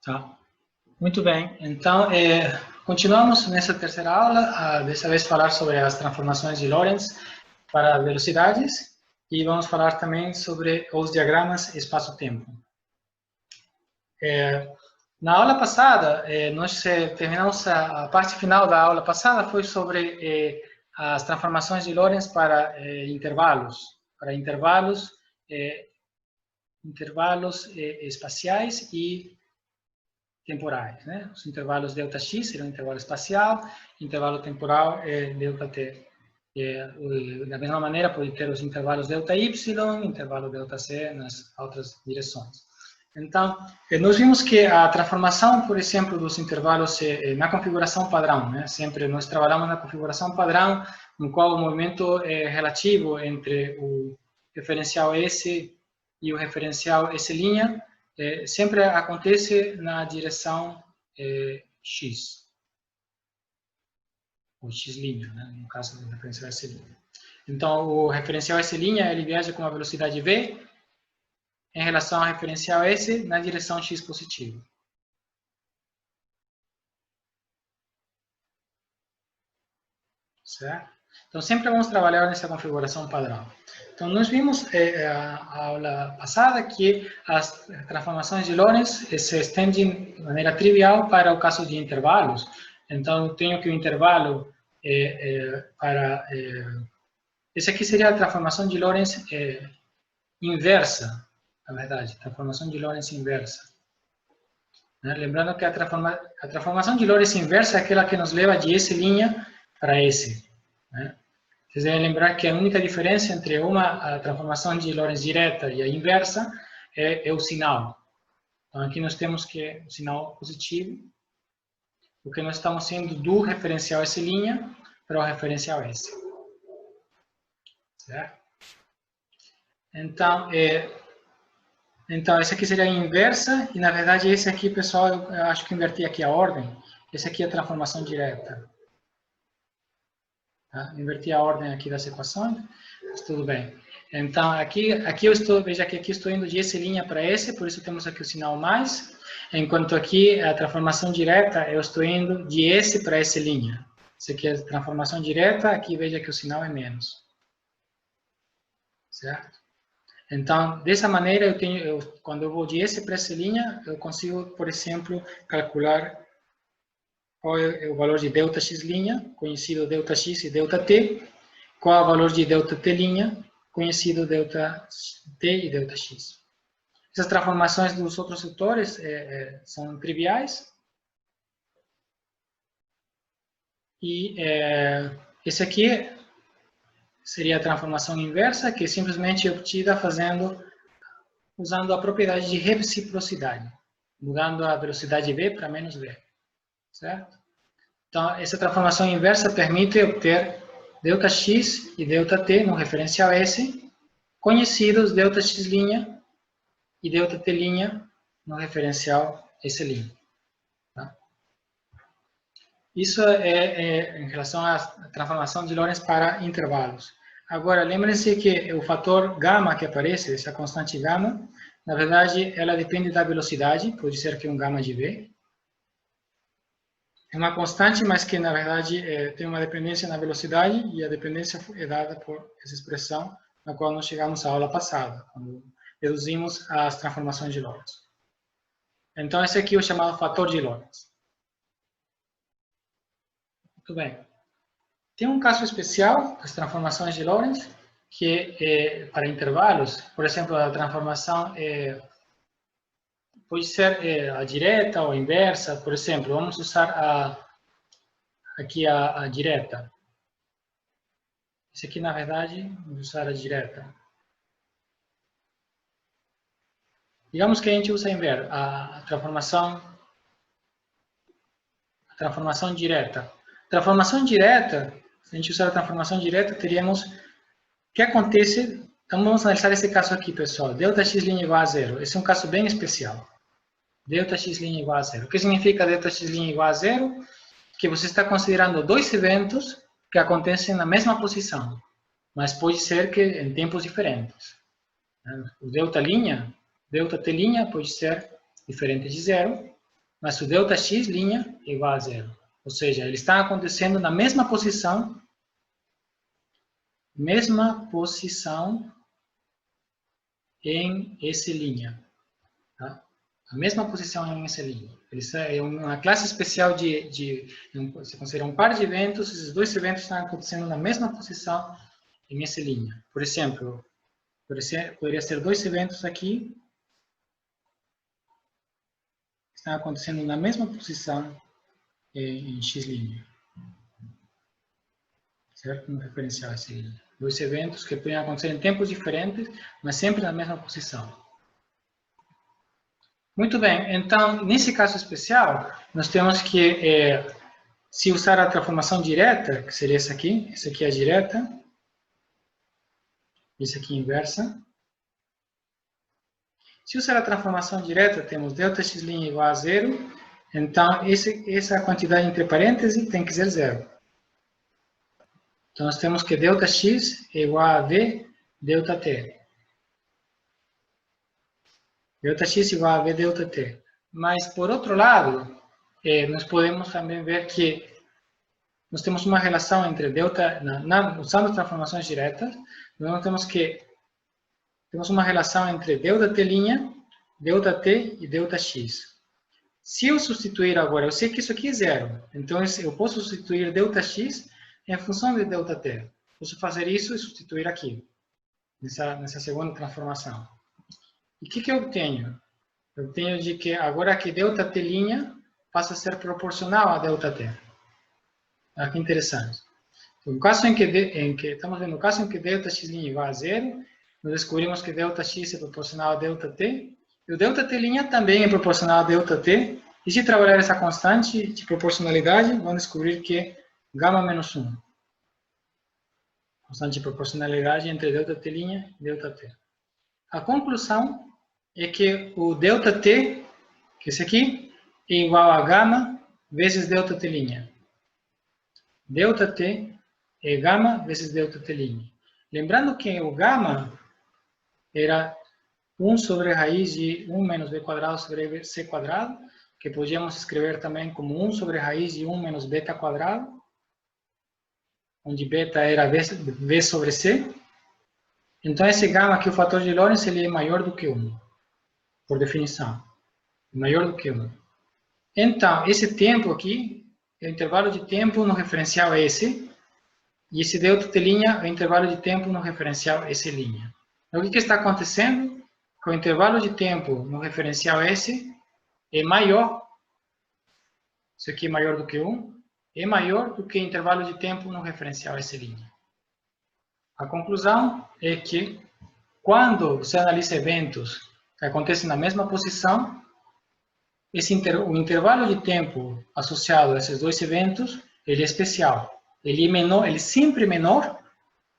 Tá. Muito bem. Então, continuamos nessa terceira aula, dessa vez falar sobre as transformações de Lorentz para velocidades e vamos falar também sobre os diagramas espaço-tempo. Na aula passada, nós terminamos a parte final da aula passada, foi sobre as transformações de Lorentz para intervalos espaciais e temporais, né? Os intervalos ΔX seriam um intervalo espacial, intervalo temporal é ΔT. Da mesma maneira, pode ter os intervalos ΔY, intervalo ΔC nas outras direções. Então, nós vimos que a transformação, por exemplo, dos intervalos na configuração padrão, né? Sempre nós trabalhamos na configuração padrão, no qual o movimento é relativo entre o referencial S e o referencial S', sempre acontece na direção X, ou X', né? No caso do referencial S'. Então, o referencial S', ele viaja com a velocidade V em relação ao referencial S na direção X positivo. Certo? Então, sempre vamos trabalhar nessa configuração padrão. Então, nós vimos a aula passada que as transformações de Lorentz se estendem de maneira trivial para o caso de intervalos. Então, eu tenho que o intervalo esse aqui seria a transformação de Lorentz inversa, na verdade, transformação de Lorentz inversa. Né? Lembrando que a transformação de Lorentz inversa é aquela que nos leva de S' para S. Né? Vocês devem lembrar que a única diferença entre a transformação de Lorentz direta e a inversa é o sinal. Então, aqui nós temos que o sinal positivo, porque nós estamos indo do referencial S' para o referencial S. Certo? Então, essa aqui seria a inversa, e na verdade esse aqui, pessoal, eu acho que inverti aqui a ordem. Esse aqui é a transformação direta. Tá? Inverti a ordem aqui das equações, mas tudo bem. Então, aqui eu estou, veja que aqui estou indo de S' para S, por isso temos aqui o sinal mais, enquanto aqui a transformação direta, eu estou indo de S para S'. Isso aqui é a transformação direta, aqui veja que o sinal é menos. Certo? Então, dessa maneira, quando eu vou de S para S', eu consigo, por exemplo, calcular qual é o valor de ΔX', conhecido ΔX e ΔT, qual é o valor de ΔT', conhecido ΔT e ΔX. Essas transformações dos outros setores são triviais. E esse aqui seria a transformação inversa, que é simplesmente obtida usando a propriedade de reciprocidade, mudando a velocidade V para menos V. Certo? Então, essa transformação inversa permite obter ΔX e ΔT no referencial S, conhecidos ΔX' e ΔT' no referencial S'. Tá? Isso é em relação à transformação de Lorentz para intervalos. Agora, lembrem-se que o fator gama que aparece, essa constante gama, na verdade, ela depende da velocidade, pode ser que um gama de V. É uma constante, mas que, na verdade, tem uma dependência na velocidade, e a dependência é dada por essa expressão na qual nós chegamos à aula passada, quando deduzimos as transformações de Lorentz. Então, esse aqui é o chamado fator de Lorentz. Muito bem. Tem um caso especial das transformações de Lorentz, que é para intervalos. Por exemplo, a transformação pode ser a direta ou a inversa. Por exemplo, vamos usar aqui a direta. Esse aqui, na verdade, vamos usar a direta. Digamos que a gente usa a transformação direta. Transformação direta, se a gente usar a transformação direta, teríamos o que acontece. Então, vamos analisar esse caso aqui, pessoal. ΔX' igual a zero. Esse é um caso bem especial. ΔX' igual a zero. O que significa ΔX' igual a zero? Que você está considerando dois eventos que acontecem na mesma posição, mas pode ser que em tempos diferentes. O ΔT' pode ser diferente de zero, mas o ΔX' é igual a 0. Ou seja, eles estão acontecendo na mesma posição em S'. Tá? A mesma posição em S'. Eles é uma classe especial você considera um par de eventos, esses dois eventos estão acontecendo na mesma posição em S'. Por exemplo, poderia ser dois eventos aqui, que estão acontecendo na mesma posição em X'. Certo? No referencial S'. Dois eventos que podem acontecer em tempos diferentes, mas sempre na mesma posição. Muito bem, então, nesse caso especial, nós temos que, se usar a transformação direta, que seria essa aqui é a direta, esse aqui inversa. Se usar a transformação direta, temos ΔX' igual a 0, então essa quantidade entre parênteses tem que ser 0. Então, nós temos que ΔX é igual a V ΔT. ΔX igual a V ΔT. Mas, por outro lado, nós podemos também ver que nós temos uma relação entre delta, usando transformações diretas, nós temos uma relação entre ΔT', ΔT e ΔX. Se eu substituir agora, eu sei que isso aqui é 0, então eu posso substituir ΔX em função de ΔT. Posso fazer isso e substituir aqui, nessa segunda transformação. E o que eu obtenho? Eu obtenho de que agora que ΔT' passa a ser proporcional a ΔT. Olha que interessante. Então, no caso estamos vendo o caso em que ΔX' igual a 0, nós descobrimos que ΔX é proporcional a ΔT, e o ΔT' também é proporcional a ΔT, e se trabalhar essa constante de proporcionalidade, vamos descobrir que γ menos 1. Constante de proporcionalidade entre ΔT' e ΔT. A conclusão é que o ΔT, que é esse aqui, é igual a γ vezes ΔT'. ΔT é γ vezes ΔT'. Lembrando que o γ era 1 sobre a raiz de 1 menos b quadrado sobre c quadrado, que podíamos escrever também como 1 sobre a raiz de 1 menos beta quadrado, onde beta era v sobre c. Então, esse γ aqui, o fator de Lorentz, ele é maior do que 1, por definição. Maior do que 1. Então, esse tempo aqui, é o intervalo de tempo no referencial S, e esse ΔT' é o intervalo de tempo no referencial S'. Então, o que está acontecendo? Que o intervalo de tempo no referencial S é maior, isso aqui é maior do que 1, é maior do que o intervalo de tempo no referencial S'. A conclusão é que, quando você analisa eventos que acontecem na mesma posição, o intervalo de tempo associado a esses dois eventos, ele é especial. Ele é menor, ele é sempre menor,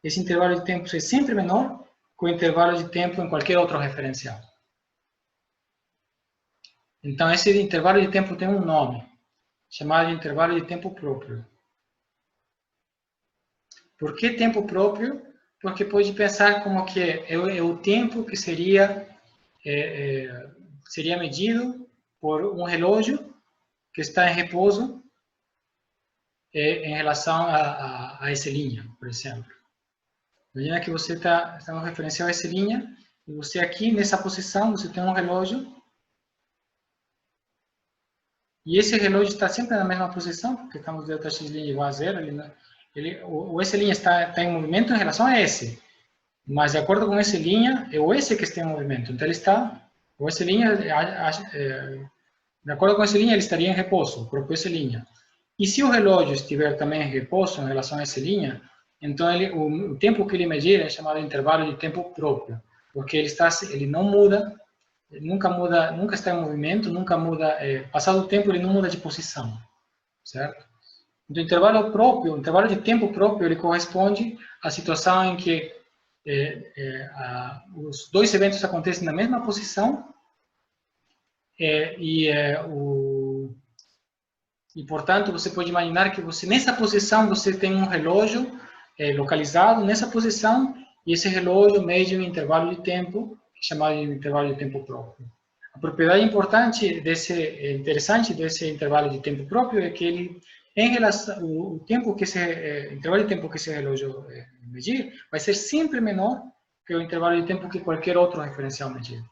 esse intervalo de tempo é sempre menor que o intervalo de tempo em qualquer outro referencial. Então, esse intervalo de tempo tem um nome, chamado de intervalo de tempo próprio. Por que tempo próprio? Porque pode pensar como que é o tempo que seria medido por um relógio que está em repouso em relação a S', por exemplo. Imagina que você está no referencial S', e você aqui, nessa posição, você tem um relógio, e esse relógio está sempre na mesma posição, porque estamos ΔX' igual a 0, o S' está em movimento em relação a S, mas de acordo com S', é o S que está em movimento, então o S', de acordo com S', ele estaria em repouso, o próprio S'. E se o relógio estiver também em repouso em relação a S', então o tempo que ele medir é chamado de intervalo de tempo próprio, porque ele não muda, nunca está em movimento, nunca muda, passado o tempo ele não muda de posição, certo? Então, o intervalo de tempo próprio, ele corresponde à situação em que os dois eventos acontecem na mesma posição e, portanto, você pode imaginar que nessa posição você tem um relógio localizado nessa posição, e esse relógio mede um intervalo de tempo chamado de intervalo de tempo próprio. A A propriedade interessante desse intervalo de tempo próprio é que ele, em relação o tempo que intervalo de tempo que esse relógio medir, vai ser sempre menor que o intervalo de tempo que qualquer outro referencial medir.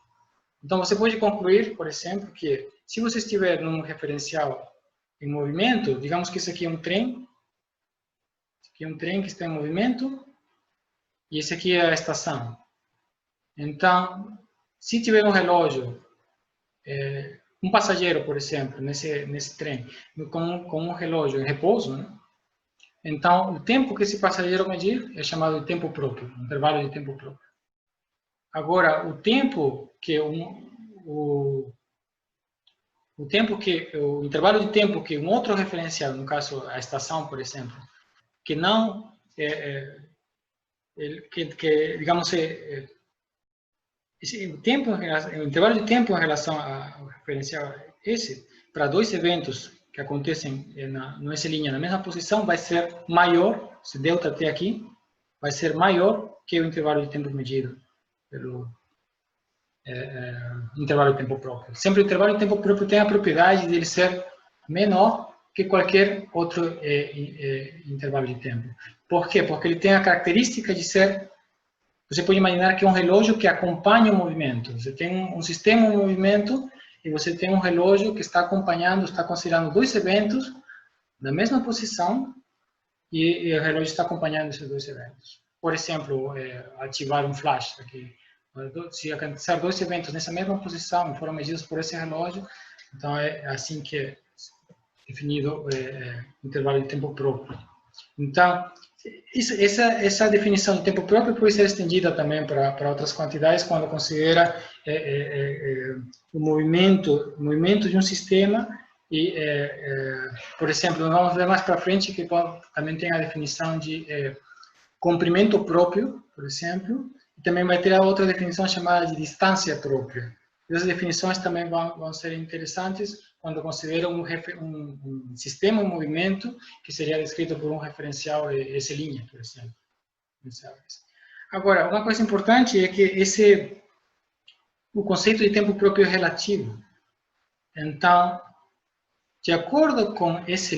Então, você pode concluir, por exemplo, que se você estiver num referencial em movimento, digamos que esse aqui é um trem, esse aqui é um trem que está em movimento, e esse aqui é a estação. Então, se tiver um relógio, um passageiro, por exemplo, nesse trem, com um relógio em repouso, né? Então, o tempo que esse passageiro medir é chamado de tempo próprio, intervalo de tempo próprio. Agora, o intervalo de tempo que um outro referencial, no caso a estação, por exemplo, que não digamos o intervalo de tempo em relação ao referencial esse, para dois eventos que acontecem no S' na mesma posição, vai ser maior, se ΔT aqui, vai ser maior que o intervalo de tempo medido pelo intervalo de tempo próprio. Sempre o intervalo de tempo próprio tem a propriedade de ele ser menor que qualquer outro intervalo de tempo. Por quê? Porque ele tem a característica de ser... Você pode imaginar que é um relógio que acompanha o movimento. Você tem um sistema em movimento e você tem um relógio que está acompanhando, está considerando dois eventos na mesma posição e o relógio está acompanhando esses dois eventos. Por exemplo, ativar um flash aqui. Se acontecer dois eventos nessa mesma posição e foram medidos por esse relógio, então é assim que é definido o intervalo de tempo próprio. Então, essa definição de tempo próprio pode ser estendida também para outras quantidades quando considera o movimento de um sistema e, por exemplo, vamos ver mais para frente que também tem a definição de comprimento próprio, por exemplo, e também vai ter a outra definição chamada de distância própria. Essas definições também vão ser interessantes quando considera um sistema em movimento que seria descrito por um referencial S', por exemplo. Agora, uma coisa importante é que o conceito de tempo próprio é relativo. Então, de acordo com S',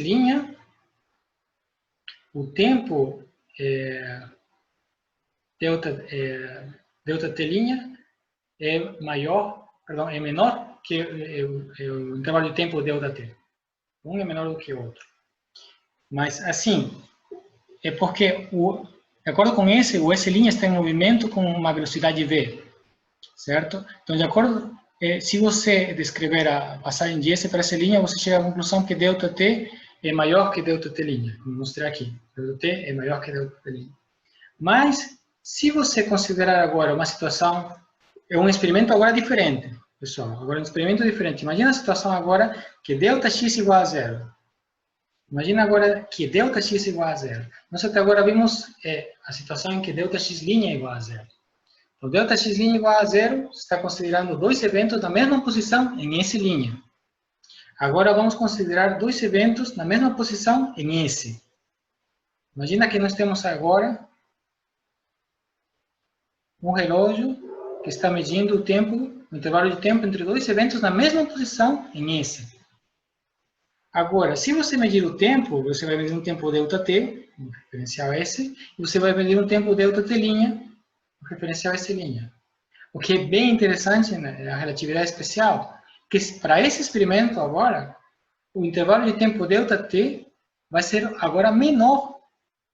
o tempo ΔT' é menor que o intervalo de tempo ΔT. Um é menor do que o outro. Mas, assim, é porque, de acordo com o S' está em movimento com uma velocidade v, certo? Então, de acordo, se você descrever a passagem de S para S', você chega à conclusão que ΔT é maior que ΔT'. Vou mostrar aqui. ΔT é maior que ΔT'. Mas, se você considerar agora uma situação, é um experimento agora diferente, pessoal. Agora é um experimento diferente. Imagina a situação agora que ΔX igual a zero. Imagina agora que ΔX igual a zero. Nós até agora vimos a situação em que ΔX' é igual a zero. Então, ΔX' igual a zero, você está considerando dois eventos na mesma posição em S'. Agora vamos considerar dois eventos na mesma posição em S. Imagina que nós temos agora um relógio que está medindo o tempo, o intervalo de tempo entre dois eventos na mesma posição em S. Agora, se você medir o tempo, você vai medir um tempo ΔT, no referencial S, e você vai medir um tempo ΔT', no referencial S'. O que é bem interessante na relatividade especial, que para esse experimento agora, o intervalo de tempo ΔT vai ser agora menor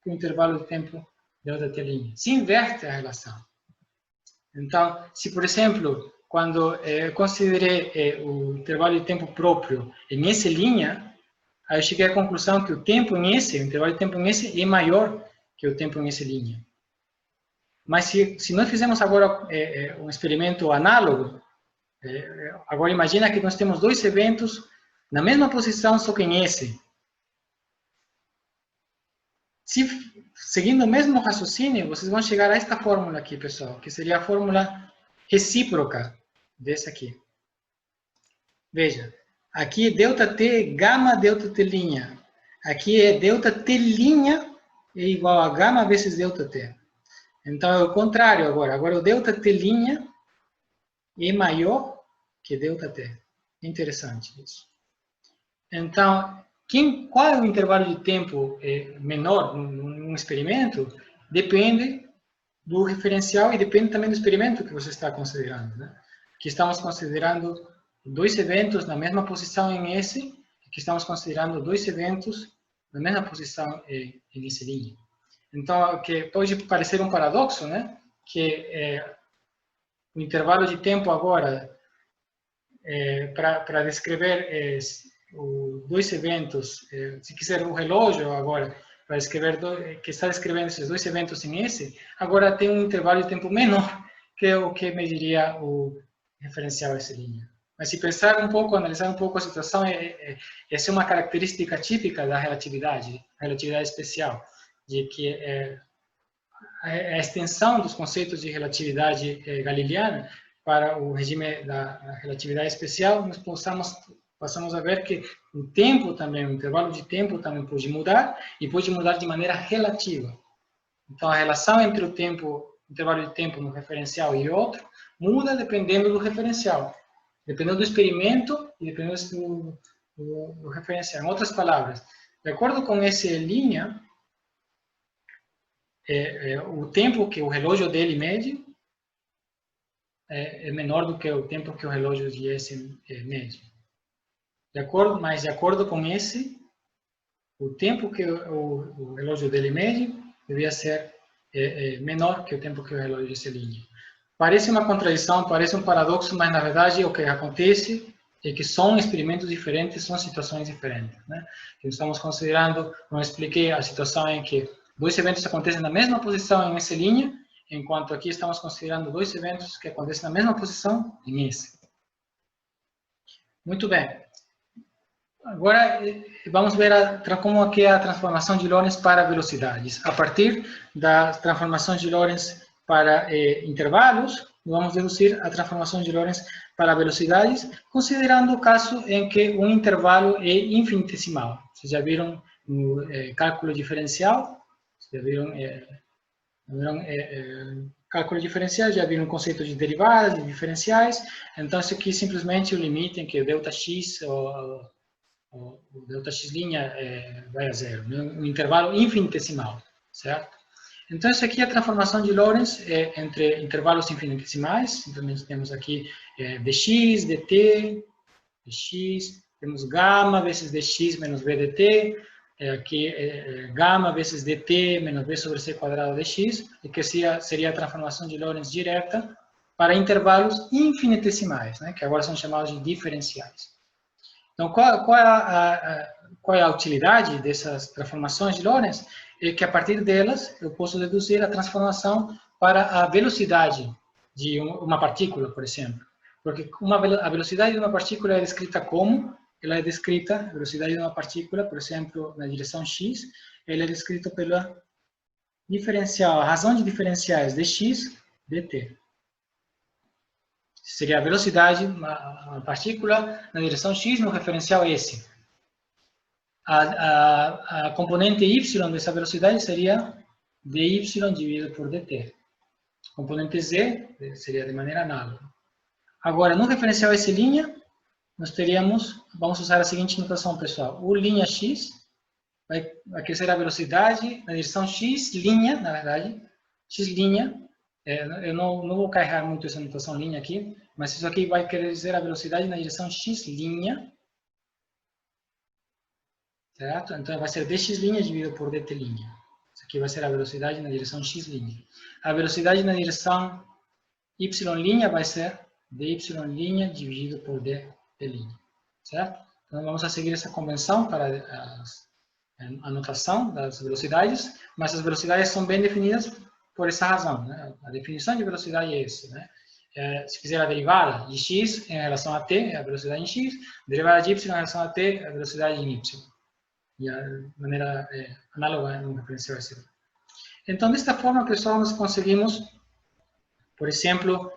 que o intervalo de tempo ΔT'. Se inverte a relação. Então, se, por exemplo, quando eu considerei o intervalo de tempo próprio em S', aí eu cheguei à conclusão que o tempo em S, o intervalo de tempo em S, é maior que o tempo em S'. Mas se nós fizermos agora um experimento análogo, agora imagina que nós temos dois eventos na mesma posição, só que em S. Seguindo o mesmo raciocínio, vocês vão chegar a esta fórmula aqui, pessoal, que seria a fórmula recíproca dessa aqui. Veja, aqui é ΔT gama ΔT'. Aqui é ΔT' é igual a gama vezes ΔT. Então é o contrário agora. Agora o ΔT' é maior que é ΔT. Interessante isso. Então, qual é o intervalo de tempo menor num experimento? Depende do referencial e depende também do experimento que você está considerando, né? Aqui estamos considerando 2 eventos na mesma posição em S, aqui estamos considerando 2 eventos na mesma posição em S'. Então, que pode parecer um paradoxo, né? Que o intervalo de tempo agora, para descrever os 2 eventos, se quiser o relógio agora, para escrever que está descrevendo esses 2 eventos em S, agora tem um intervalo de tempo menor que o que mediria o referencial S'. Mas se pensar um pouco, analisar um pouco a situação, essa é uma característica típica da relatividade especial, de que a extensão dos conceitos de relatividade galileana para o regime da relatividade especial, nós passamos a ver que o tempo também, o intervalo de tempo também pode mudar e pode mudar de maneira relativa. Então, a relação entre o intervalo de tempo no referencial e outro muda dependendo do referencial, dependendo do experimento e dependendo do referencial. Em outras palavras, de acordo com essa linha, o tempo que o relógio dele mede é menor do que o tempo que o relógio de S mede. Mas de acordo com esse, o tempo que o relógio dele mede devia ser menor que o tempo que o relógio de S'. Parece uma contradição, parece um paradoxo, mas na verdade o que acontece é que são experimentos diferentes, são situações diferentes, né? Estamos considerando, como eu expliquei, a situação em que 2 eventos acontecem na mesma posição em S', enquanto aqui estamos considerando 2 eventos que acontecem na mesma posição em S. Muito bem. Agora vamos ver como aqui é a transformação de Lorentz para velocidades. A partir da transformação de Lorentz para intervalos, vamos deduzir a transformação de Lorentz para velocidades, considerando o caso em que um intervalo é infinitesimal. Vocês já viram no cálculo diferencial? Já viram cálculo diferencial, já viram o conceito de derivadas, de diferenciais. Então, isso aqui simplesmente o limite em que o ΔX o ΔX' vai a zero, né? Um intervalo infinitesimal, certo? Então, isso aqui é a transformação de Lorentz entre intervalos infinitesimais. Simplesmente temos aqui dx, dt, dx, temos gama vezes dx menos b dt, aqui gama vezes dt menos b sobre c quadrado dx, e que seria a transformação de Lorentz direta para intervalos infinitesimais, né? Que agora são chamados de diferenciais. Então, qual é a utilidade dessas transformações de Lorentz? É que a partir delas eu posso deduzir a transformação para a velocidade de uma partícula, por exemplo. Porque a velocidade de uma partícula é descrita como? Ela é descrita, a velocidade de uma partícula, por exemplo, na direção x, ela é descrita pela diferencial, a razão de diferenciais dx, dt. Seria a velocidade de uma partícula na direção x no referencial S. A componente y dessa velocidade seria dy dividido por dt. A componente z seria de maneira análoga. Agora, no referencial S', nós teríamos, vamos usar a seguinte notação, pessoal. O linha x vai crescer a velocidade na direção x', na verdade, x'. Eu não vou carregar muito essa notação linha aqui, mas isso aqui vai querer dizer a velocidade na direção x', certo? Então vai ser dx' dividido por dt'. Isso aqui vai ser a velocidade na direção x'. A velocidade na direção y' vai ser dy' dividido por dt', certo? Então vamos a seguir essa convenção para a notação das velocidades, mas as velocidades são bem definidas por essa razão, né? A definição de velocidade é essa, né? Se fizer a derivada de x em relação a t, é a velocidade em x, a derivada de y em relação a t, é a velocidade em y. E a maneira análoga no referencial S'. Então, desta forma, pessoal, nós conseguimos, por exemplo,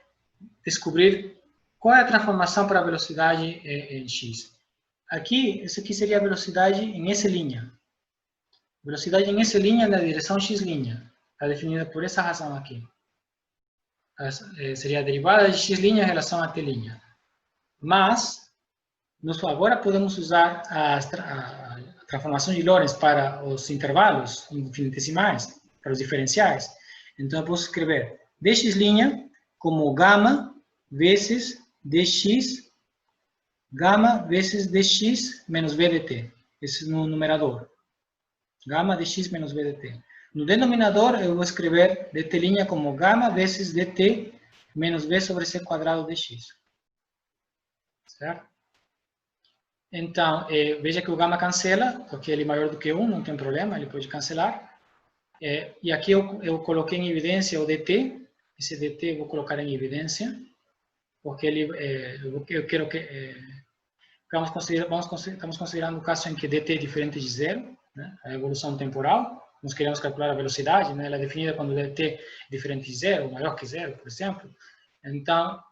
descobrir qual é a transformação para a velocidade em x. Aqui, essa aqui seria a velocidade em S'. Velocidade em S' na direção x'. Está definida por essa razão aqui. Seria a derivada de x' em relação a t'. Mas, nós agora podemos usar a transformação de Lorentz para os intervalos infinitesimais, para os diferenciais. Então, eu posso escrever dx' como gama vezes dx, gama vezes dx menos v dt. Esse no numerador. Gama dx menos v dt. No denominador, eu vou escrever dt' como gama vezes dt menos v sobre c quadrado dx. Certo? Então, veja que o gama cancela, porque ele é maior do que 1, não tem problema, ele pode cancelar. E aqui eu coloquei em evidência o dt, esse dt eu vou colocar em evidência, porque eu quero que... estamos considerando o caso em que dt é diferente de zero, né? A evolução temporal. Nós queremos calcular a velocidade, né? Ela é definida quando dt é diferente de zero, maior que zero, por exemplo. Então,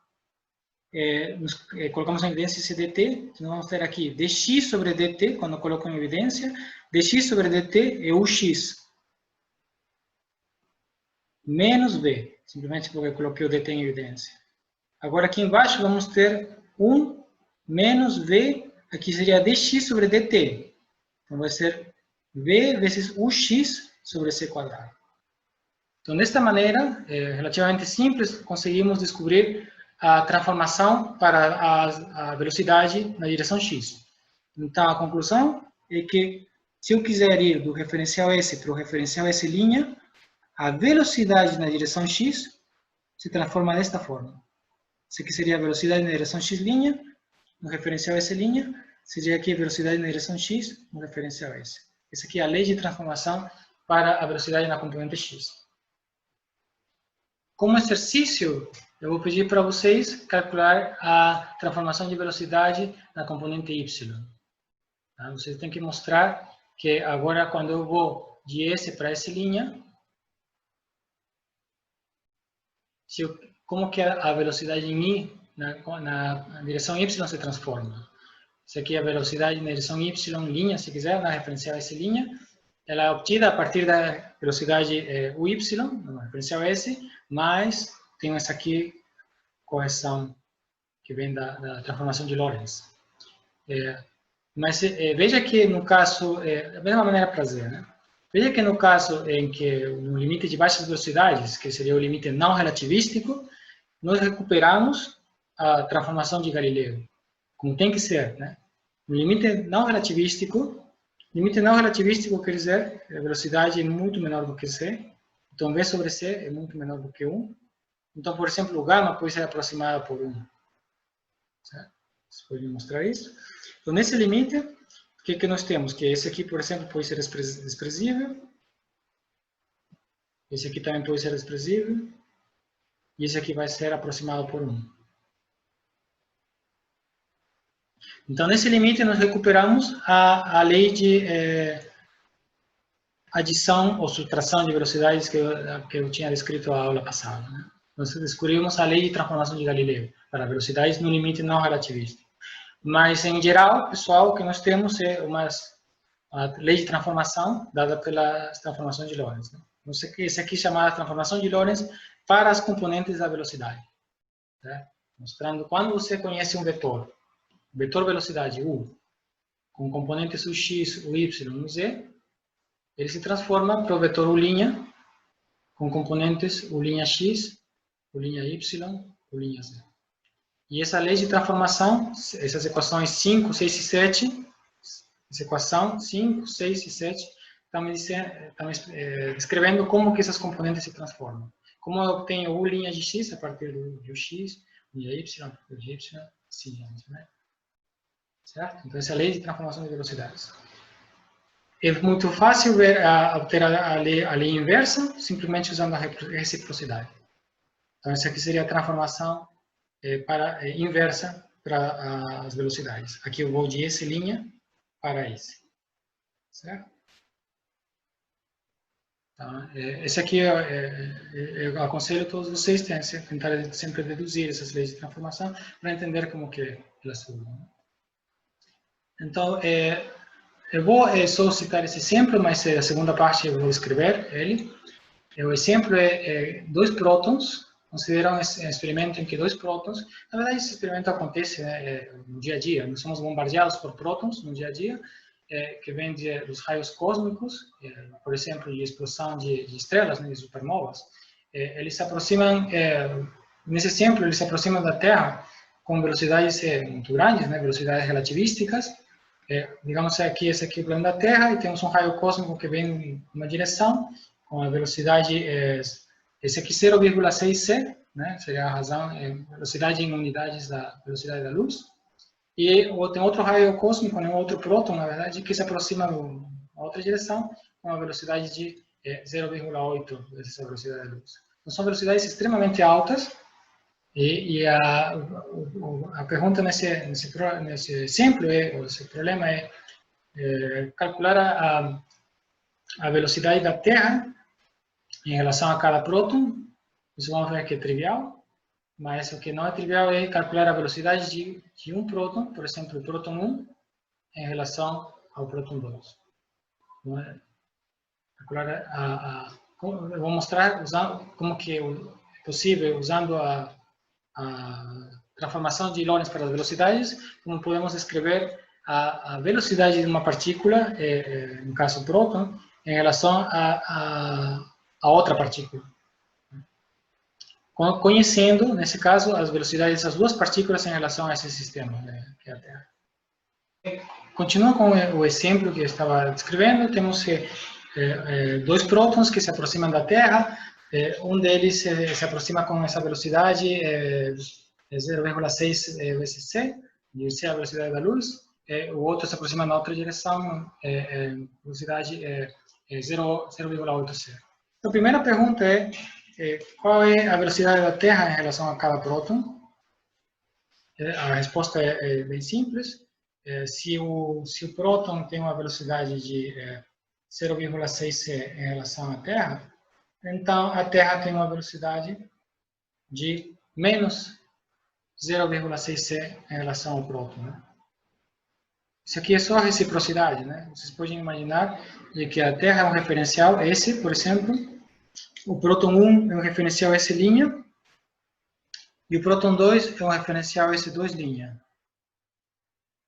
colocamos em evidência esse dt, então vamos ter aqui dx sobre dt, quando eu coloco em evidência, dx sobre dt é ux menos v, simplesmente porque eu coloquei o dt em evidência. Agora aqui embaixo vamos ter 1 menos v, aqui seria dx sobre dt, então vai ser v vezes ux sobre c quadrado. Então, desta maneira, relativamente simples, conseguimos descobrir a transformação para a velocidade na direção x. Então, a conclusão é que, se eu quiser ir do referencial S para o referencial S', a velocidade na direção x se transforma desta forma. Isso aqui seria a velocidade na direção x', no referencial S', seria aqui a velocidade na direção x, no referencial S. Essa aqui é a lei de transformação para a velocidade na componente x. Como exercício, eu vou pedir para vocês calcular a transformação de velocidade na componente y. Tá? Vocês têm que mostrar que agora, quando eu vou de S para S', como que a velocidade em I na direção y se transforma. Isso aqui é a velocidade na direção y', se quiser, na referencial S'. Ela é obtida a partir da velocidade uy, no referencial S, mas tem essa aqui, correção, que vem da transformação de Lorentz. Mas veja que no caso, da mesma maneira para fazer, né? Veja que no caso em que no limite de baixas velocidades, que seria o limite não relativístico, nós recuperamos a transformação de Galileu, como tem que ser, né? No limite não relativístico quer dizer que a velocidade é muito menor do que c, então v sobre c é muito menor do que 1. Então, por exemplo, o gama pode ser aproximado por 1. Certo? Você pode mostrar isso. Então, nesse limite, o que nós temos? Que esse aqui, por exemplo, pode ser desprezível. Esse aqui também pode ser desprezível. E esse aqui vai ser aproximado por 1. Então, nesse limite, nós recuperamos a lei de adição ou subtração de velocidades que eu tinha descrito na aula passada. Né? Nós descobrimos a lei de transformação de Galileu para velocidades no limite não relativístico. Mas, em geral, pessoal, o que nós temos é a lei de transformação dada pela transformação de Lorentz. Né? Esse aqui é chamada transformação de Lorentz para as componentes da velocidade. Tá? Mostrando quando você conhece um vetor velocidade u, com componentes ux, uy, uz, ele se transforma para o vetor u', com componentes u'x, u'y, u'z. E essa lei de transformação, essas equações 5, 6 e 7, essa equação 5, 6 e 7, estão descrevendo como que essas componentes se transformam. Como eu obtenho u' de x a partir de ux, u'y, u'y, assim, né? Certo? Então, essa é a lei de transformação de velocidades. É muito fácil obter a lei inversa, simplesmente usando a reciprocidade. Então, essa aqui seria a transformação inversa para as velocidades. Aqui eu vou de S' para S. Certo? Então, esse aqui eu aconselho a todos vocês tentarem sempre deduzir essas leis de transformação para entender como que elas surgem. Então, eu vou só citar esse exemplo, mas a segunda parte eu vou escrever ele. O exemplo é 2 prótons considera um experimento em que 2 prótons, na verdade esse experimento acontece, né, no dia a dia, nós somos bombardeados por prótons no dia a dia, que vem dos raios cósmicos, por exemplo, de explosão de estrelas, né, de supernovas. Eles se aproximam, nesse exemplo, eles se aproximam da Terra com velocidades muito grandes, né, velocidades relativísticas. Digamos aqui, esse aqui é o plano da Terra, e temos um raio cósmico que vem em uma direção, com a velocidade, esse aqui 0,6 C, né, seria a razão, velocidade em unidades da velocidade da luz. E tem outro raio cósmico, né, um outro próton, na verdade, que se aproxima em outra direção, com uma velocidade de 0,8 vezes a velocidade da luz. Então, são velocidades extremamente altas, e a pergunta nesse exemplo, esse problema é calcular a velocidade da Terra em relação a cada próton. Isso vamos ver que é trivial. Mas o que não é trivial é calcular a velocidade de um próton, por exemplo, o próton 1, em relação ao próton 2. Eu vou mostrar como que é possível, usando a transformação de Lorentz para as velocidades, como podemos escrever a velocidade de uma partícula, no caso o próton, em relação a outra partícula. Conhecendo, nesse caso, as velocidades dessas 2 partículas em relação a esse sistema, né, que é a Terra. Continua com o exemplo que eu estava descrevendo. Temos 2 prótons que se aproximam da Terra. Um deles se aproxima com essa velocidade 0,6 vezes C, e C é a velocidade da luz. O outro se aproxima na outra direção, velocidade 0,8 C. Então, a primeira pergunta é: qual é a velocidade da Terra em relação a cada próton? A resposta é bem simples. Se o próton tem uma velocidade de 0,6 c em relação à Terra, então a Terra tem uma velocidade de menos 0,6 c em relação ao próton, né? Isso aqui é só reciprocidade, né? Vocês podem imaginar que a Terra é um referencial, esse, por exemplo. O próton 1 é um referencial S', e o próton 2 é um referencial S2'.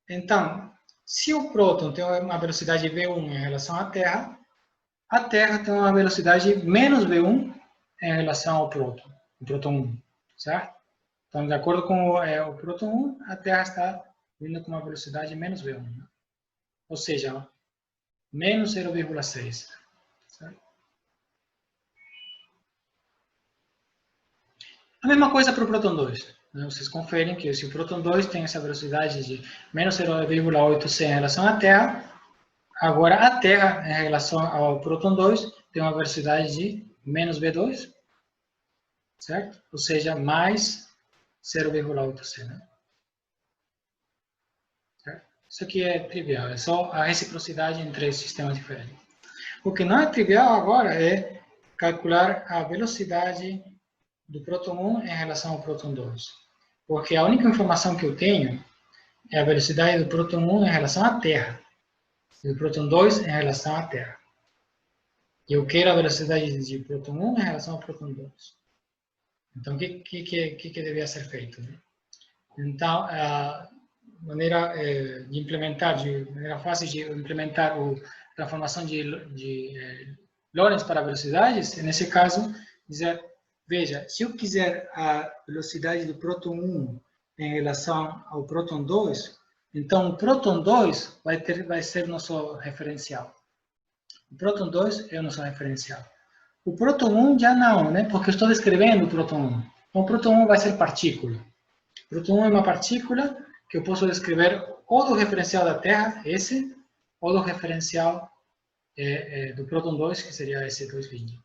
Então, se o próton tem uma velocidade V1 em relação à Terra, a Terra tem uma velocidade menos V1 em relação ao próton, o próton 1, certo? Então, de acordo com o próton 1, a Terra está vindo com uma velocidade menos V1, né? Ou seja, menos 0,6, certo? A mesma coisa para o próton 2. Vocês conferem que se o próton 2 tem essa velocidade de menos 0,8 c em relação à Terra, agora a Terra, em relação ao próton 2, tem uma velocidade de menos V2, certo? Ou seja, mais 0,8 c, né? Certo? Isso aqui é trivial, é só a reciprocidade entre sistemas diferentes. O que não é trivial agora é calcular a velocidade do próton 1 em relação ao próton 2. Porque a única informação que eu tenho é a velocidade do próton 1 em relação à Terra, e do próton 2 em relação à Terra. E eu quero a velocidade de próton 1 em relação ao próton 2. Então, o que deveria ser feito, né? Então, a maneira de implementar, de maneira fácil de implementar a transformação de Lorentz para velocidades, nesse caso, dizer: veja, se eu quiser a velocidade do próton 1 em relação ao próton 2, então o próton 2 vai ser nosso referencial. O próton 2 é o nosso referencial. O próton 1 já não, né? Porque eu estou descrevendo o próton 1. Então o próton 1 vai ser partícula. O próton 1 é uma partícula que eu posso descrever ou do referencial da Terra, esse, ou do referencial do próton 2, que seria esse 2'.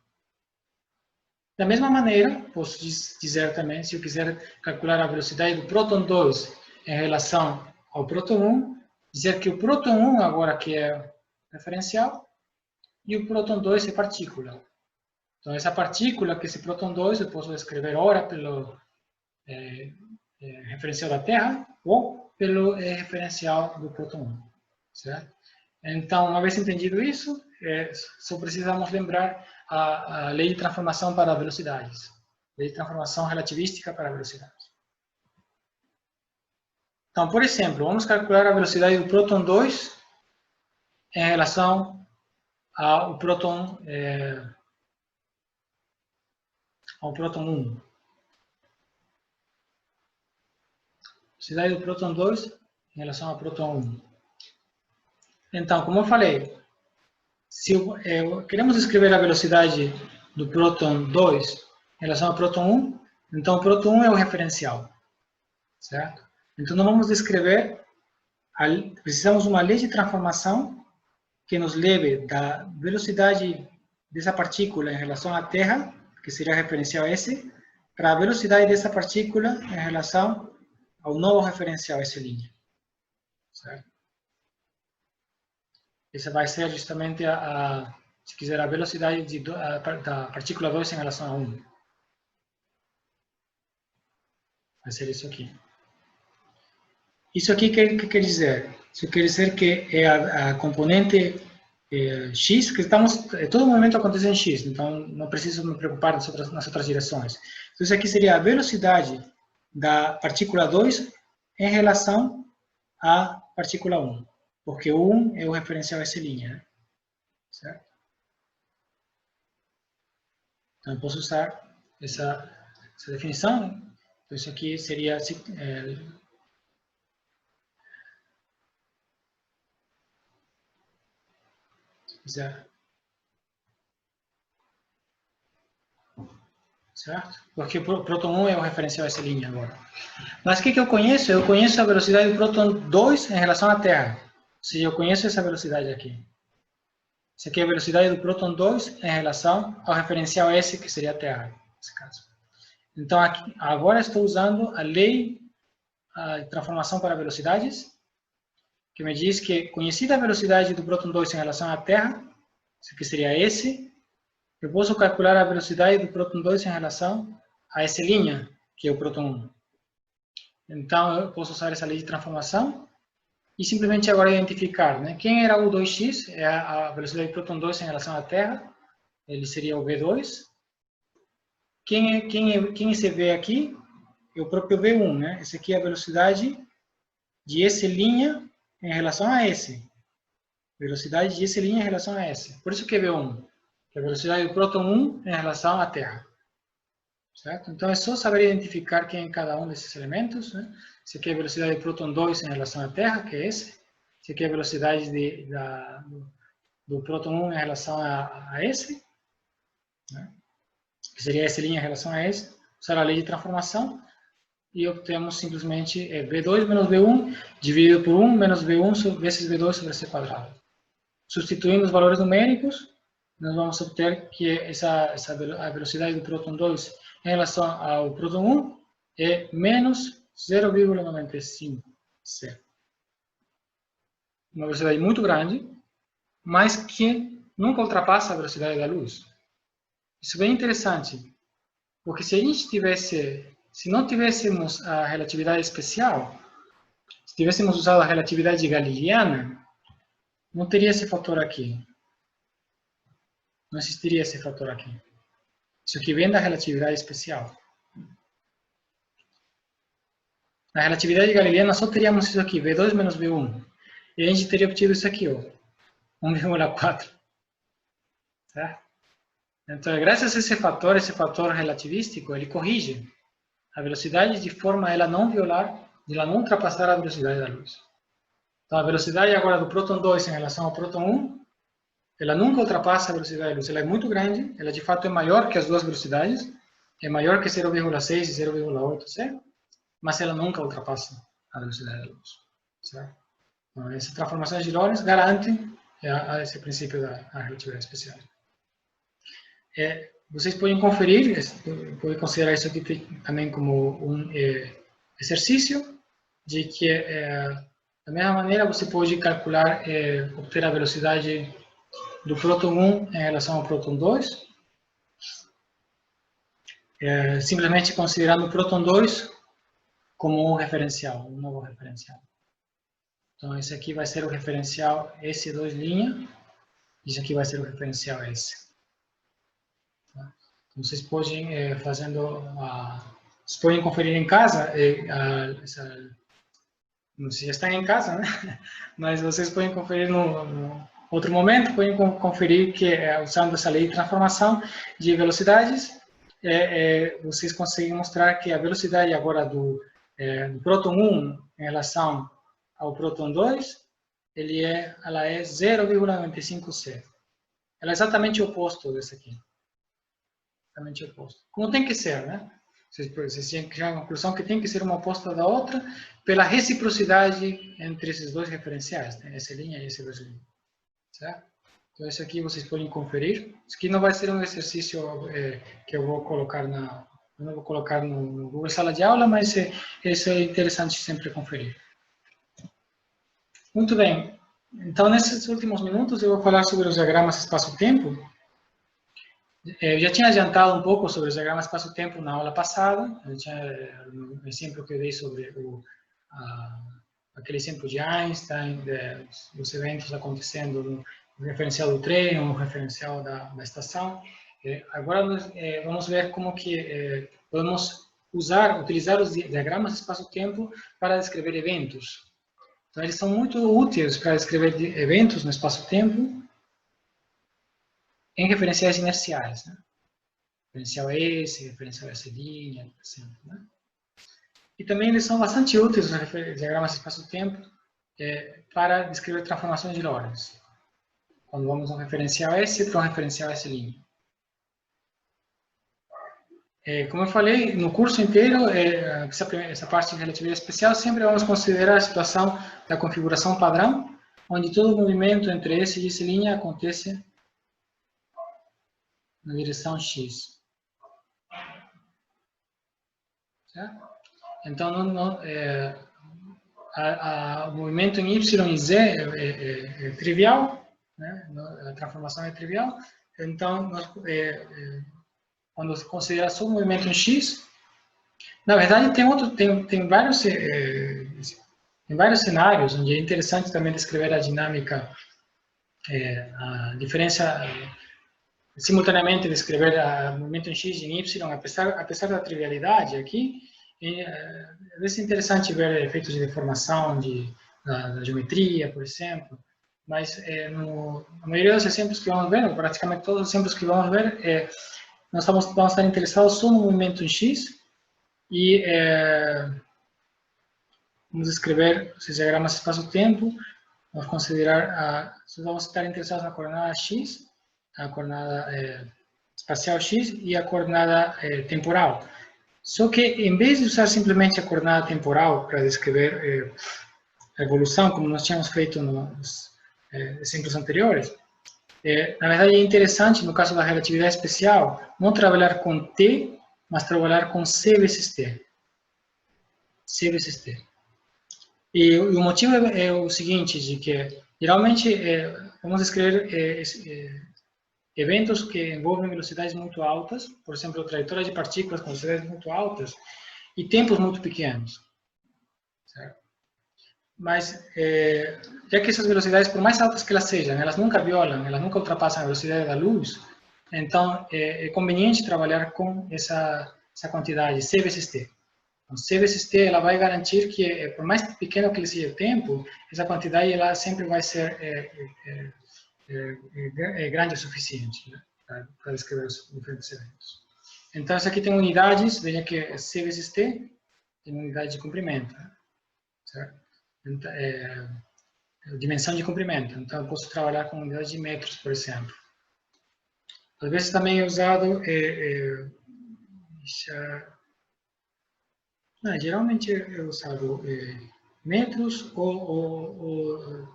Da mesma maneira, posso dizer também, se eu quiser calcular a velocidade do próton 2 em relação ao próton 1, dizer que o próton 1 agora que é referencial e o próton 2 é partícula. Então, essa partícula, que esse próton 2, eu posso escrever ora pelo referencial da Terra ou pelo referencial do próton 1. Certo? Então, uma vez entendido isso, só precisamos lembrar a lei de transformação para velocidades. Lei de transformação relativística para a velocidade. Então, por exemplo, vamos calcular a velocidade do próton 2 em relação ao próton 1. Velocidade do próton 2 em relação ao próton 1. Então, como eu falei, se queremos escrever a velocidade do próton 2 em relação ao próton 1, então o próton 1 é o referencial, certo? Então, nós vamos descrever, precisamos de uma lei de transformação que nos leve da velocidade dessa partícula em relação à Terra, que seria a referencial S, para a velocidade dessa partícula em relação ao novo referencial S', certo? Essa vai ser justamente, se quiser, a velocidade da partícula 2 em relação a 1. Vai ser isso aqui. Isso aqui que quer dizer? Isso quer dizer que é a componente x, que todo momento acontece em x, então não preciso me preocupar nas outras direções. Então, isso aqui seria a velocidade da partícula 2 em relação à partícula 1, porque o 1 é o referencial S', né? Certo? Então, eu posso usar essa definição. Então, isso aqui seria... certo? Porque o próton 1 é o referencial S' agora. Mas o que eu conheço? Eu conheço a velocidade do próton 2 em relação à Terra. Ou seja, eu conheço essa velocidade aqui. Essa aqui é a velocidade do próton 2 em relação ao referencial S, que seria a Terra, nesse caso. Então, aqui, agora estou usando a lei de transformação para velocidades, que me diz que, conhecida a velocidade do próton 2 em relação à Terra, isso aqui seria S, eu posso calcular a velocidade do próton 2 em relação a S', que é o próton 1. Então, eu posso usar essa lei de transformação e simplesmente agora identificar, né? Quem era o 2x, é a velocidade do próton 2 em relação à Terra, ele seria o V2. Quem esse V aqui é o próprio V1, né? Esse aqui é a velocidade de S' em relação a S. Velocidade de S' em relação a S. Por isso que é V1, que é a velocidade do próton 1 em relação à Terra. Certo? Então, é só saber identificar quem é cada um desses elementos, né? Esse aqui é a velocidade do próton 2 em relação à Terra, que é esse. Esse aqui é a velocidade do próton 1 em relação a esse, né? Que seria S' em relação a esse. Usar a lei de transformação e obtemos simplesmente V2 menos V1 dividido por 1 menos V1 vezes V2 sobre C quadrado. Substituindo os valores numéricos, nós vamos obter que a velocidade do próton 2 em relação ao próton 1 é menos 0,95 C. Uma velocidade muito grande, mas que nunca ultrapassa a velocidade da luz. Isso é bem interessante, porque se não tivéssemos a relatividade especial, se tivéssemos usado a relatividade galileana, não teria esse fator aqui. Não existiria esse fator aqui. Isso aqui vem da relatividade especial. Na relatividade galileana só teríamos isso aqui, V2 menos V1. E a gente teria obtido isso aqui, ó, 1,4. Certo? Então, graças a esse fator relativístico, ele corrige a velocidade de forma a ela não ultrapassar a velocidade da luz. Então, a velocidade agora do próton 2 em relação ao próton 1, ela nunca ultrapassa a velocidade da luz. Ela é muito grande, ela de fato é maior que as duas velocidades, é maior que 0,6 e 0,8 C, mas ela nunca ultrapassa a velocidade da luz. Certo? Então, essa transformação de Lorentz garante esse princípio da relatividade especial. Vocês podem conferir, podem considerar isso aqui também como um exercício, de que da mesma maneira você pode calcular, obter a velocidade do próton 1 em relação ao próton 2, simplesmente considerando o próton 2 como um referencial, um novo referencial. Então, esse aqui vai ser o referencial S2', esse aqui vai ser o referencial S. Vocês podem vocês podem conferir em casa, não sei se já estão em casa, né? Mas vocês podem conferir no outro momento, podem conferir que usando essa lei de transformação de velocidades, vocês conseguem mostrar que a velocidade agora do próton 1 em relação ao próton 2, ela é 0,95C. Ela é exatamente o oposto desse aqui. Exatamente o oposto. Como tem que ser, né? Vocês têm que chegar à conclusão que tem que ser uma oposta da outra pela reciprocidade entre esses dois referenciais, né? Essa linha e essa linha. Certo? Então, esse aqui vocês podem conferir. Isso aqui não vai ser um exercício que eu vou colocar eu não vou colocar no Google Sala de Aula, mas isso é interessante sempre conferir. Muito bem. Então, nesses últimos minutos, eu vou falar sobre os diagramas espaço-tempo. Eu já tinha adiantado um pouco sobre os diagramas espaço-tempo na aula passada. No exemplo que eu dei sobre aquele exemplo de Einstein, dos eventos acontecendo no referencial do trem, no referencial da estação. Agora nós vamos ver como que podemos utilizar os diagramas espaço-tempo para descrever eventos. Então, eles são muito úteis para descrever eventos no espaço-tempo em referenciais inerciais, né? Referencial S, referencial S', por exemplo, né? E também eles são bastante úteis nos diagramas de espaço-tempo para descrever transformações de Lorentz. Quando vamos de um referencial S para um referencial S'. Como eu falei, no curso inteiro, essa parte de relatividade especial, sempre vamos considerar a situação da configuração padrão, onde todo movimento entre S e S' acontece na direção X. Certo? Então, o movimento em Y e Z é trivial, né? A transformação é trivial. Então, quando se considera só o movimento em X, na verdade tem vários cenários onde é interessante também descrever a dinâmica, a diferença, simultaneamente descrever o movimento em X e em Y, apesar da trivialidade aqui. Às vezes é interessante ver efeitos de deformação da geometria, por exemplo, mas a maioria dos exemplos que vamos ver, praticamente todos os exemplos que vamos ver, nós vamos estar interessados só no movimento em X e vamos descrever esses diagramas de espaço-tempo, vamos considerar, vamos estar interessados na coordenada X, a coordenada espacial X e a coordenada temporal. Só que, em vez de usar simplesmente a coordenada temporal para descrever a evolução, como nós tínhamos feito nos exemplos anteriores, na verdade é interessante, no caso da relatividade especial, não trabalhar com T, mas trabalhar com C vezes T. C vezes T. E o motivo é o seguinte, de que, geralmente, vamos descrever eventos que envolvem velocidades muito altas, por exemplo, trajetórias de partículas com velocidades muito altas e tempos muito pequenos. Certo? Mas, já que essas velocidades, por mais altas que elas sejam, elas nunca violam, elas nunca ultrapassam a velocidade da luz, então é conveniente trabalhar com essa quantidade, C vezes T. Então, C vezes T, ela vai garantir que, por mais pequeno que ele seja o tempo, essa quantidade ela sempre vai ser grande o suficiente, né, para descrever os diferentes eventos. Então, isso aqui tem unidades, veja que C vezes T tem unidade de comprimento, né, certo? Então, dimensão de comprimento. Então, eu posso trabalhar com unidade de metros, por exemplo. Às vezes também é usado, geralmente é usado metros ou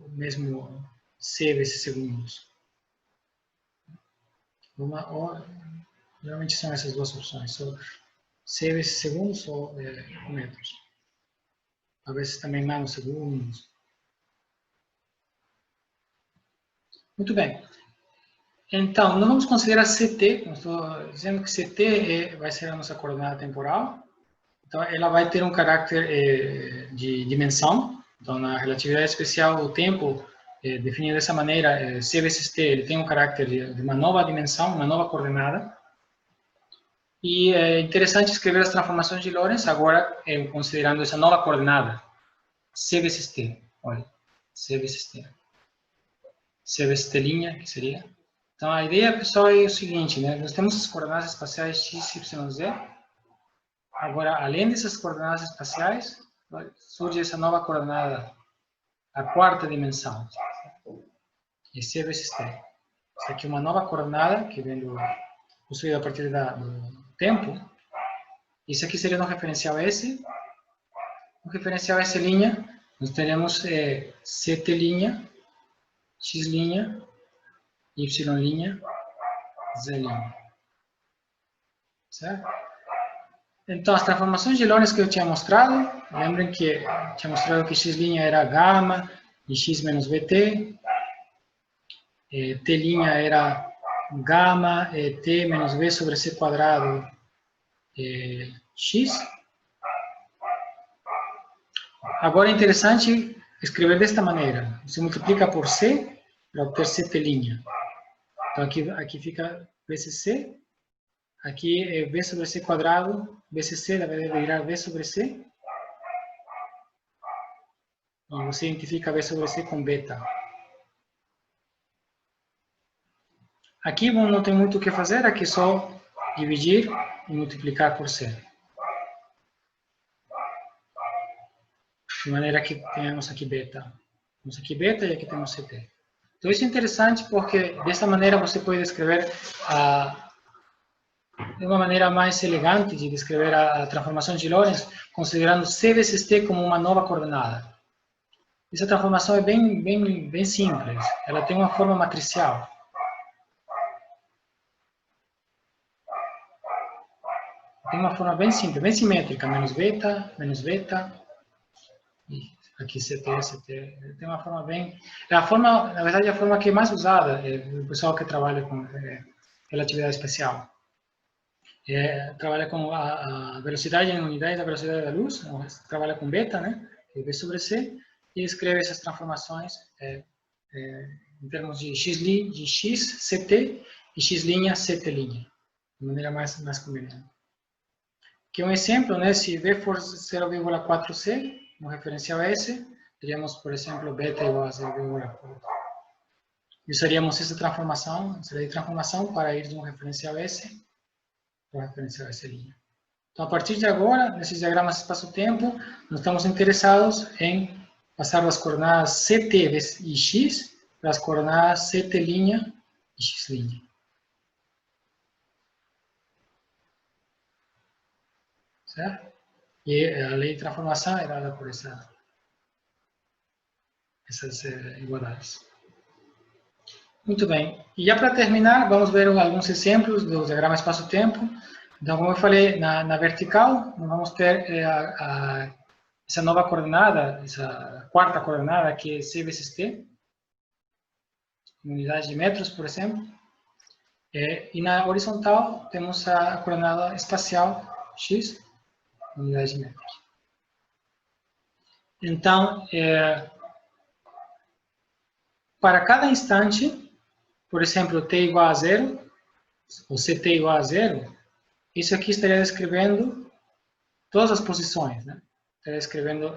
mesmo C vezes segundos. Geralmente são essas duas opções, C vezes segundos ou metros. Às vezes também nanosegundos. Muito bem. Então, nós vamos considerar CT, eu estou dizendo que CT vai ser a nossa coordenada temporal. Então, ela vai ter um caráter de dimensão. Então, na relatividade especial, o tempo, definido dessa maneira, C vezes T, ele tem um caráter de uma nova dimensão, uma nova coordenada. E é interessante escrever as transformações de Lorentz agora, considerando essa nova coordenada, C vezes T. Olha, C vezes T. C vezes T', que seria. Então, a ideia, pessoal, é o seguinte, né? Nós temos as coordenadas espaciais x, y, z. Agora, além dessas coordenadas espaciais, surge essa nova coordenada, a quarta dimensão. E C vezes T. Isso aqui é uma nova coordenada, que vem construída a partir do tempo. Isso aqui seria no referencial S. No referencial S', nós teremos CT', X', Y', Z'. Certo? Então, as transformações de Lorentz que eu tinha mostrado, lembrem que eu tinha mostrado que X' era gama de X menos VT, T' era gama T menos V sobre C quadrado X. Agora é interessante escrever desta maneira. Você multiplica por C para obter CT'. Então, aqui fica VCC. Aqui é V sobre C quadrado. VCC deve virar V sobre C. E você identifica V sobre C com beta. Aqui não tem muito o que fazer. Aqui é só dividir e multiplicar por C. De maneira que temos aqui beta. Temos aqui beta e aqui temos CT. Então, isso é interessante porque, dessa maneira, você pode escrever de uma maneira mais elegante de descrever a transformação de Lorentz, considerando C vezes T como uma nova coordenada. Essa transformação é bem simples. Ela tem uma forma matricial. Tem uma forma bem simples, bem simétrica. Menos beta. E aqui CT. Tem uma forma bem... na verdade, é a forma que é mais usada o pessoal que trabalha com relatividade especial. Trabalha com a velocidade em unidade da velocidade da luz, trabalha com beta, né? V sobre C, e escreve essas transformações em termos de x, CT, e x', CT', de maneira mais conveniente. Aqui é um exemplo, né? Se V for 0,4C, no referencial S, teríamos, por exemplo, beta igual a 0,4. E usaríamos essa transformação para ir de um referencial S para o referencial S'. Então, a partir de agora, nesses diagramas espaço-tempo, nós estamos interessados em passar das coordenadas CT e X para as coordenadas CT' e X'. Certo? E a lei de transformação é dada por essas igualdades. Muito bem. E já para terminar, vamos ver alguns exemplos do diagrama espaço-tempo. Então, como eu falei, na vertical, nós vamos ter essa nova coordenada, essa quarta coordenada, que é C vezes T, em unidade de metros, por exemplo. E na horizontal, temos a coordenada espacial X, em unidade de metros. Então, para cada instante, por exemplo, t igual a 0, ou ct igual a 0, isso aqui estaria descrevendo todas as posições, né? Estaria descrevendo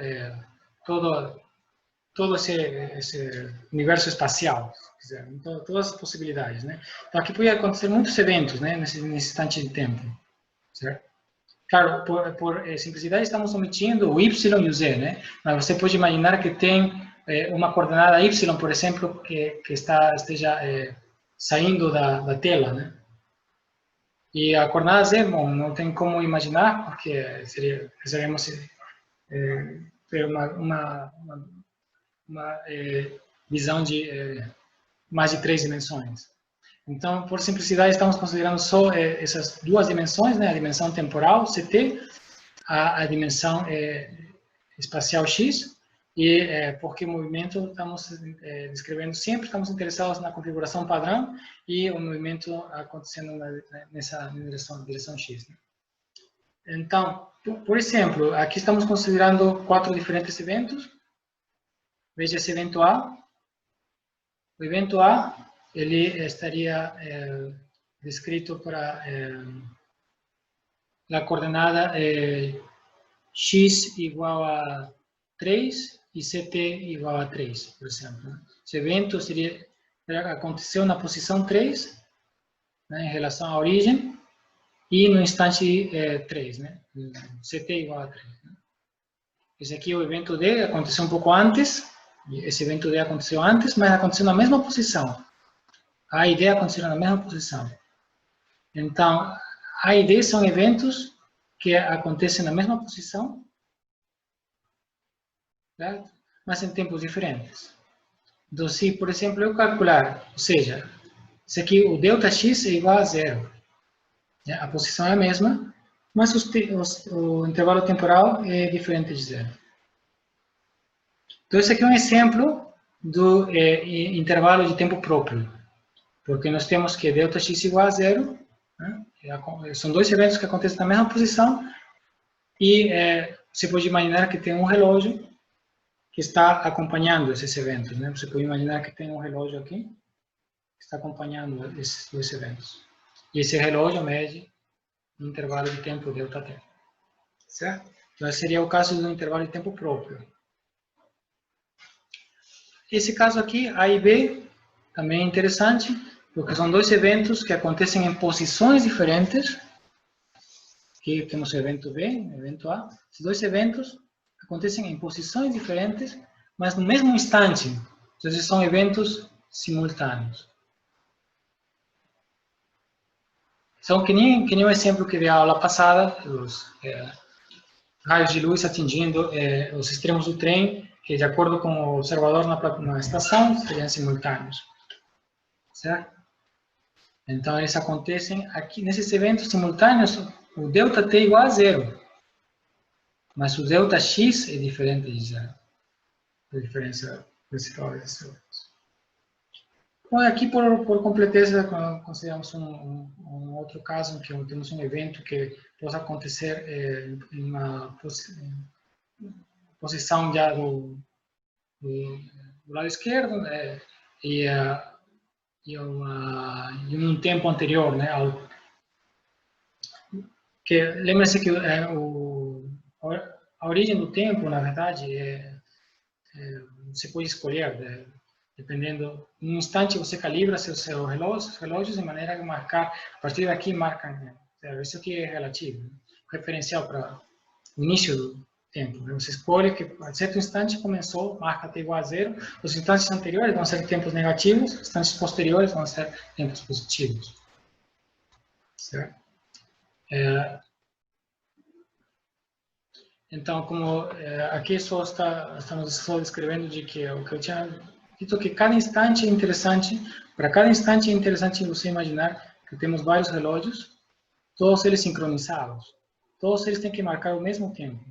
todo esse universo espacial, então, todas as possibilidades, né? Então, aqui podia acontecer muitos eventos, né, nesse instante de tempo, certo? Claro, por simplicidade, estamos omitindo o y e o z, né? Mas você pode imaginar que tem uma coordenada y, por exemplo, que esteja saindo da tela, né? E a coordenada z, bom, não tem como imaginar, porque precisaríamos ter uma visão de mais de 3 dimensões. Então, por simplicidade, estamos considerando só essas duas dimensões, né? A dimensão temporal, CT, a dimensão espacial X, e porque movimento estamos descrevendo sempre, estamos interessados na configuração padrão e o movimento acontecendo nessa direção X. Né? Então, por exemplo, aqui estamos considerando 4 diferentes eventos. Veja esse evento A. O evento A, ele estaria descrito para a coordenada x igual a 3 e ct igual a 3, por exemplo. Esse evento aconteceu na posição 3, né, em relação à origem, e no instante 3, né, ct igual a 3. Né. Esse aqui é o evento D, aconteceu um pouco antes, esse evento D aconteceu antes, mas aconteceu na mesma posição. A e D aconteceram na mesma posição. Então, A e D são eventos que acontecem na mesma posição, certo? Mas em tempos diferentes. Então, se, por exemplo, eu calcular, ou seja, isso aqui, o ΔX é igual a zero. A posição é a mesma, mas o intervalo temporal é diferente de zero. Então, esse aqui é um exemplo do intervalo de tempo próprio. Porque nós temos que ΔX igual a zero, né? São dois eventos que acontecem na mesma posição, e você pode imaginar que tem um relógio que está acompanhando esses eventos. Né? Você pode imaginar que tem um relógio aqui que está acompanhando esses dois eventos. E esse relógio mede um intervalo de tempo ΔT. Certo? Então, esse seria o caso do intervalo de tempo próprio. Esse caso aqui, A e B, também é interessante, porque são dois eventos que acontecem em posições diferentes. Aqui temos o evento B, o evento A. Esses dois eventos acontecem em posições diferentes, mas no mesmo instante. Então, esses são eventos simultâneos. São que nem o exemplo que vi a aula passada, os raios de luz atingindo os extremos do trem, que de acordo com o observador na estação, seriam simultâneos. Certo? Então, eles acontecem aqui, nesses eventos simultâneos, o ΔT é igual a zero. Mas o ΔX é diferente de zero. A diferença principal desses eventos. Bom, aqui, por completeza, consideramos um outro caso em que temos um evento que possa acontecer em uma posição já do lado esquerdo e um tempo anterior, né? Lembra-se que a origem do tempo, na verdade, você pode escolher, dependendo. Em um instante você calibra seus relógios de maneira que marcar, a partir daqui marcam. Isso aqui é relativo, referencial para o início do tempo. Você escolhe que a certo instante começou, marca T igual a zero. Os instantes anteriores vão ser tempos negativos, os instantes posteriores vão ser tempos positivos. Certo? Então, como aqui estamos só descrevendo de que o que eu tinha dito, que cada instante é interessante. Para cada instante é interessante você imaginar que temos vários relógios, todos eles sincronizados. Todos eles têm que marcar o mesmo tempo.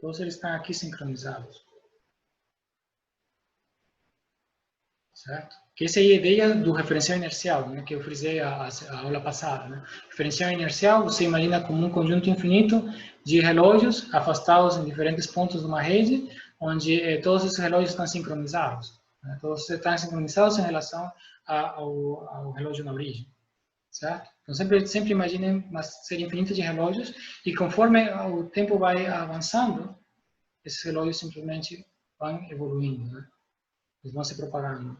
Todos eles estão aqui sincronizados. Certo? Que essa é a ideia do referencial inercial, né, que eu frisei a aula passada. Né? Referencial inercial, você imagina como um conjunto infinito de relógios afastados em diferentes pontos de uma rede, onde todos esses relógios estão sincronizados. Né? Todos estão sincronizados em relação ao relógio na origem. Certo? Então, sempre imaginem uma série infinita de relógios, e conforme o tempo vai avançando, esses relógios simplesmente vão evoluindo, né? Eles vão se propagando.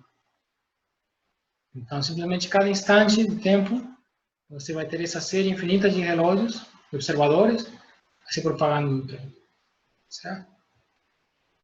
Então, simplesmente cada instante de tempo, você vai ter essa série infinita de relógios, de observadores, se propagando no tempo. Certo?